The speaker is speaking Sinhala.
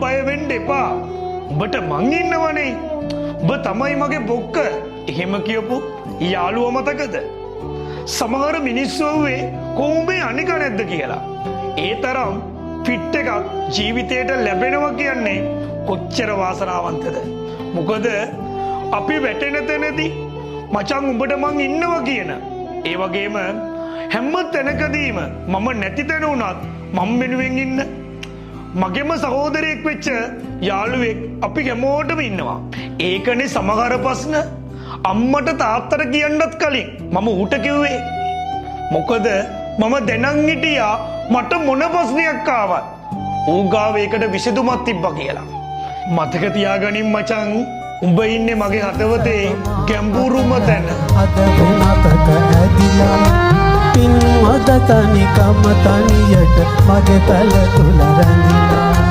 බය වෙන්න එපා. උඹට මං ඉන්නවනේ. උඹ තමයි මගේ බොක්ක. එහෙම කියපු යාළුවා මතකද? සමහර මිනිස්සු වේ කොහොඹේ අනික නැද්ද කියලා. ඒ තරම් ෆිට් එකක් ජීවිතේට ලැබෙනවා කියන්නේ කොච්චර වාසනාවන්තද. මොකද අපි වැටෙන තැනදී මචං උඹට මං ඉන්නවා කියන. ඒ වගේම හැම තැනකදීම මම නැති තැන වුණත් මම වෙනුවෙන් ඉන්න මගේම සහෝදරයෙක් වෙච්ච යාළුවෙක් අපි හැමෝටම ඉන්නවා. ඒකනේ සමහර ප්‍රශ්න අම්මට තාත්තට කියන්නත් කලින් මම ඌට කිව්වේ. මොකද මම දැනන් හිටියා මට මොන ප්‍රශ්නයක් ආවත් ඌ ගාව ඒකට විසඳුමක් තිබ්බා කියලා. මතක තියාගනින් මචං. උඹ ඉන්නේ මගේ හදවතේ ගැඹුරුම තැන. අද වෙනතක ඇදිලා පින්වද තනිකම තනියට මගේ පැල තුල රැඳිලා